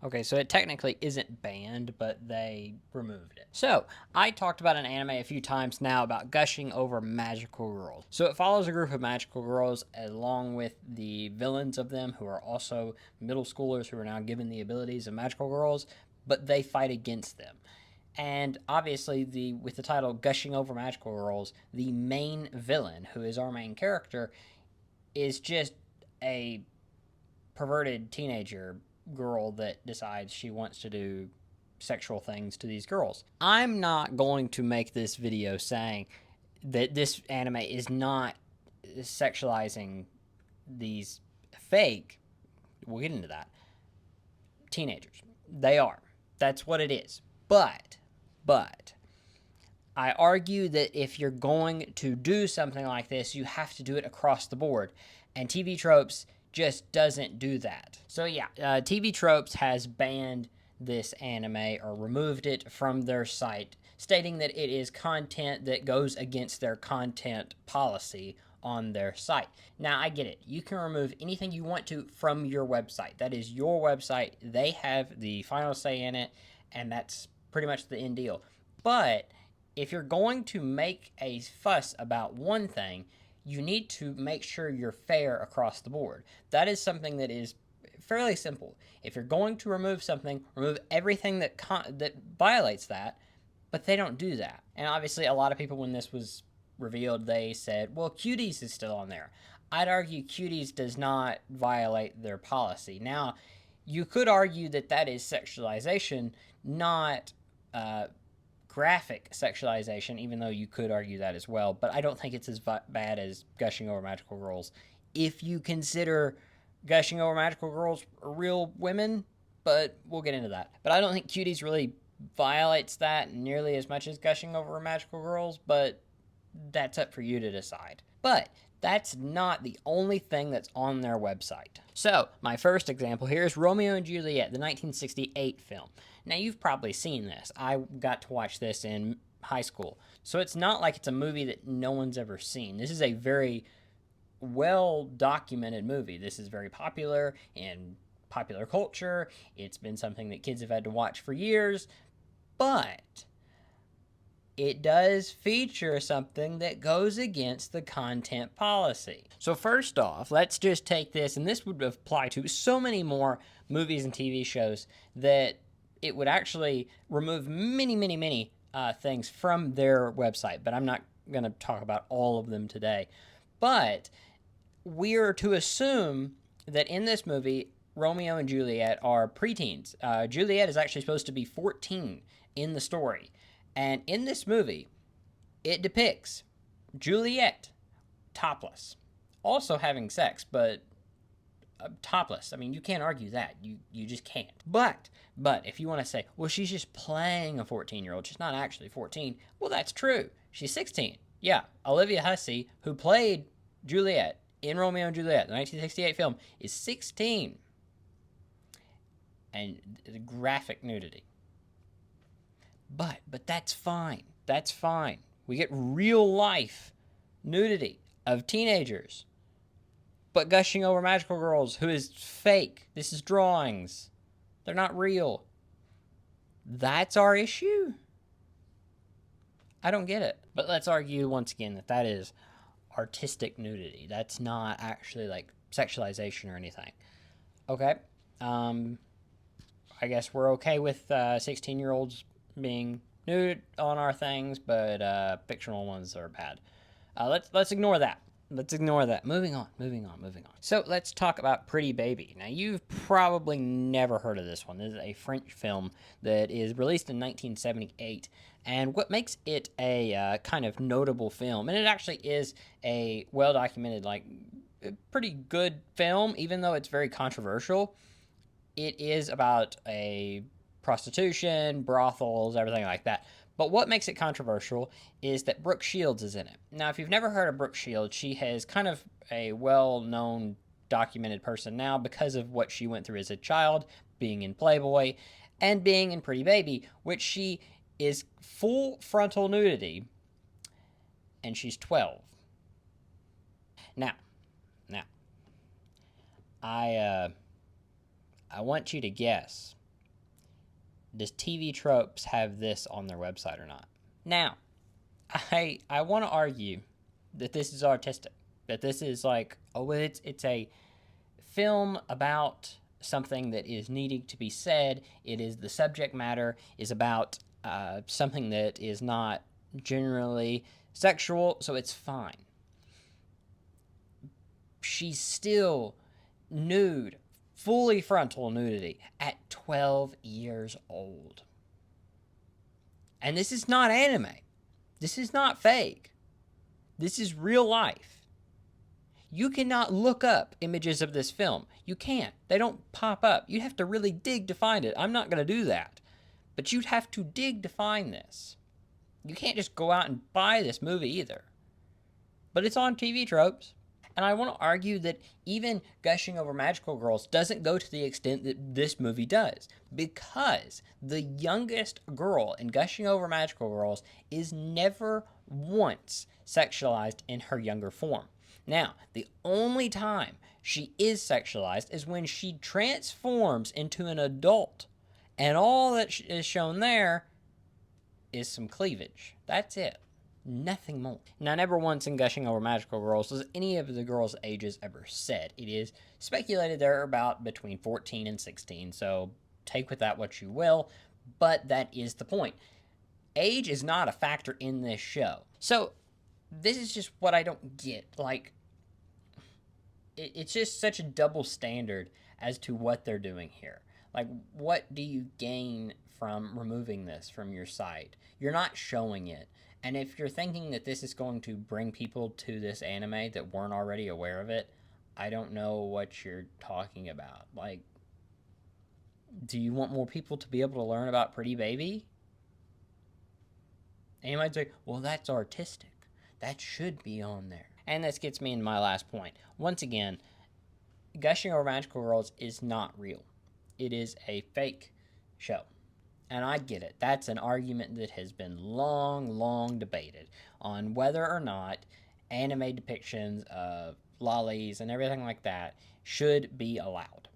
Okay, so it technically isn't banned, but they removed it. So, I talked about an anime a few times now about Gushing Over Magical Girls. So it follows a group of magical girls along with the villains of them who are also middle schoolers who are now given the abilities of magical girls, but they fight against them. And obviously, with the title Gushing Over Magical Girls, the main villain, who is our main character, is just a perverted teenager girl that decides she wants to do sexual things to these girls. I'm not going to make this video saying that this anime is not sexualizing these fake, we'll get into that, teenagers. They are. That's what it is. But, I argue that if you're going to do something like this, you have to do it across the board. And TV Tropes just doesn't do that. So yeah, TV Tropes has banned this anime or removed it from their site, stating that it is content that goes against their content policy on their site. Now, I get it. You can remove anything you want to from your website. That is your website. They have the final say in it, and that's pretty much the end deal. But if you're going to make a fuss about one thing, you need to make sure you're fair across the board. That is something that is fairly simple. If you're going to remove something, remove everything that violates that, but they don't do that. And obviously, a lot of people, when this was revealed, they said, well, Cuties is still on there. I'd argue Cuties does not violate their policy. Now, you could argue that that is sexualization, not graphic sexualization, even though you could argue that as well. But I don't think it's as bad as Gushing Over Magical Girls. If you consider Gushing Over Magical Girls real women, but we'll get into that. But I don't think Cuties really violates that nearly as much as Gushing Over Magical Girls, but that's up for you to decide. But that's not the only thing that's on their website. So, my first example here is Romeo and Juliet, the 1968 film. Now, you've probably seen this. I got to watch this in high school. So, it's not like it's a movie that no one's ever seen. This is a very well-documented movie. This is very popular in popular culture. It's been something that kids have had to watch for years. But it does feature something that goes against the content policy. So first off, let's just take this, and this would apply to so many more movies and TV shows, that it would actually remove many things from their website, but I'm not going to talk about all of them today. But we are to assume that in this movie, Romeo and Juliet are preteens. Juliet is actually supposed to be 14 in the story. And in this movie, it depicts Juliet topless, also having sex, but topless. I mean, you can't argue that. You just can't. But if you want to say, well, she's just playing a 14-year-old, she's not actually 14. Well, that's true. She's 16. Yeah, Olivia Hussey, who played Juliet in Romeo and Juliet, the 1968 film, is 16. And graphic nudity. But that's fine. That's fine. We get real life nudity of teenagers. But Gushing Over Magical Girls, who is fake. This is drawings. They're not real. That's our issue? I don't get it. But let's argue once again that is artistic nudity. That's not actually like sexualization or anything. Okay. I guess we're okay with 16-year-olds being nude on our things, but fictional ones are bad. Let's ignore that. Let's ignore that. Moving on. So let's talk about Pretty Baby. Now, you've probably never heard of this one. This is a French film that is released in 1978. And what makes it a kind of notable film, and it actually is a well-documented, like, pretty good film, even though it's very controversial, it is about a prostitution, brothels, everything like that. But what makes it controversial is that Brooke Shields is in it. Now, if you've never heard of Brooke Shields, she has kind of a well-known, documented person now because of what she went through as a child, being in Playboy, and being in Pretty Baby, which she is full frontal nudity, and she's 12. Now, I want you to guess does TV Tropes have this on their website or not? Now, I want to argue that this is artistic, that this is like, oh, it's a film about something that is needing to be said. It is, the subject matter is about something that is not generally sexual, so it's fine. She's still nude, fully frontal nudity at 12 years old. And this is not anime. This is not fake. This is real life. You cannot look up images of this film. You can't. They don't pop up. You have to really dig to find it. I'm not going to do that. But you'd have to dig to find this. You can't just go out and buy this movie either. But it's on TV Tropes. And I want to argue that even Gushing Over Magical Girls doesn't go to the extent that this movie does. Because the youngest girl in Gushing Over Magical Girls is never once sexualized in her younger form. Now, the only time she is sexualized is when she transforms into an adult. And all that is shown there is some cleavage. That's it. Nothing more. Now, never once in Gushing Over Magical Girls was any of the girls' ages ever said. It is speculated they're about between 14 and 16, so take with that what you will, but that is the point. Age is not a factor in this show. So, this is just what I don't get. Like, it's just such a double standard as to what they're doing here. Like, what do you gain from removing this from your site? You're not showing it. And if you're thinking that this is going to bring people to this anime that weren't already aware of it, I don't know what you're talking about. Like, do you want more people to be able to learn about Pretty Baby? And you might say, well, that's artistic. That should be on there. And this gets me into my last point. Once again, Gushing Over Magical Girls is not real. It is a fake show. And I get it. That's an argument that has been long debated on whether or not anime depictions of lollies and everything like that should be allowed.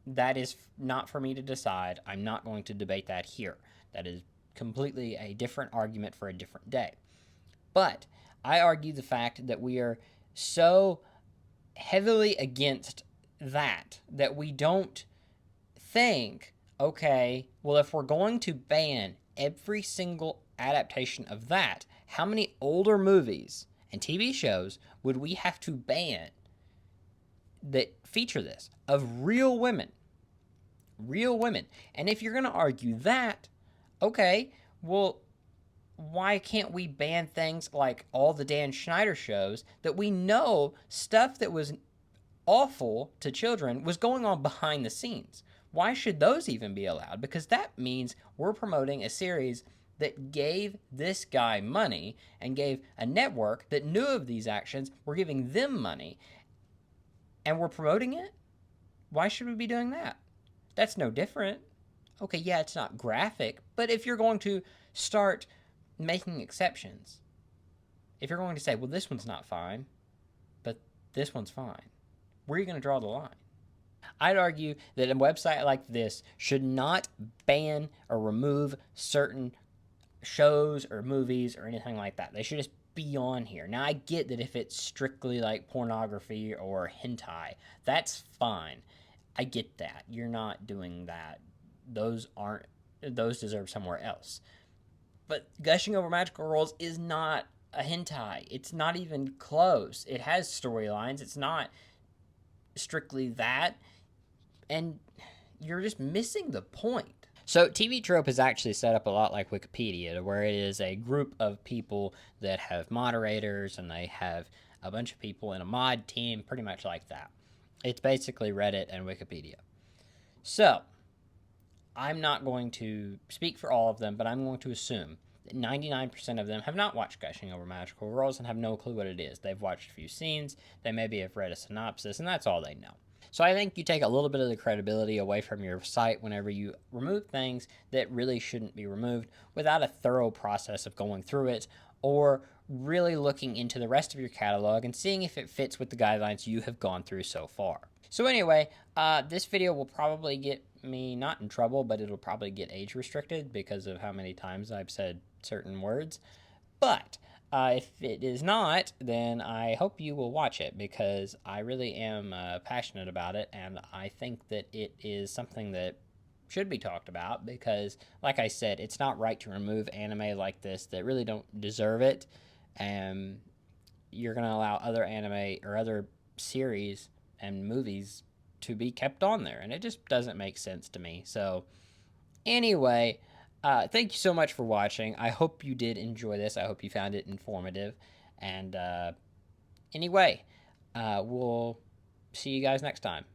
That is not for me to decide. I'm not going to debate that here. That is completely a different argument for a different day. But I argue the fact that we are so heavily against that we don't think, okay, well, if we're going to ban every single adaptation of that, how many older movies and TV shows would we have to ban that feature this, of real women? Real women. And if you're going to argue that, okay, well, why can't we ban things like all the Dan Schneider shows that we know stuff that was awful to children was going on behind the scenes? Why should those even be allowed? Because that means we're promoting a series that gave this guy money and gave a network that knew of these actions, we're giving them money, and we're promoting it? Why should we be doing that? That's no different. Okay, yeah, it's not graphic, but if you're going to start making exceptions, if you're going to say, well, this one's not fine, but this one's fine, where are you going to draw the line? I'd argue that a website like this should not ban or remove certain shows or movies or anything like that. They should just be on here. Now, I get that if it's strictly like pornography or hentai, that's fine. I get that. You're not doing that. Those deserve somewhere else. But Gushing Over Magical Girls is not a hentai. It's not even close. It has storylines. It's not strictly that. And you're just missing the point. So TV Trope is actually set up a lot like Wikipedia, where it is a group of people that have moderators, and they have a bunch of people in a mod team, pretty much like that. It's basically Reddit and Wikipedia. So, I'm not going to speak for all of them, but I'm going to assume that 99% of them have not watched Gushing Over Magical Girls and have no clue what it is. They've watched a few scenes, they maybe have read a synopsis, and that's all they know. So I think you take a little bit of the credibility away from your site whenever you remove things that really shouldn't be removed without a thorough process of going through it or really looking into the rest of your catalog and seeing if it fits with the guidelines you have gone through so far. So anyway, this video will probably get me not in trouble, but it'll probably get age restricted because of how many times I've said certain words. But if it is not, then I hope you will watch it because I really am passionate about it, and I think that it is something that should be talked about because, like I said, it's not right to remove anime like this that really don't deserve it, and you're going to allow other anime or other series and movies to be kept on there, and it just doesn't make sense to me. So, anyway, thank you so much for watching. I hope you did enjoy this. I hope you found it informative. And anyway, we'll see you guys next time.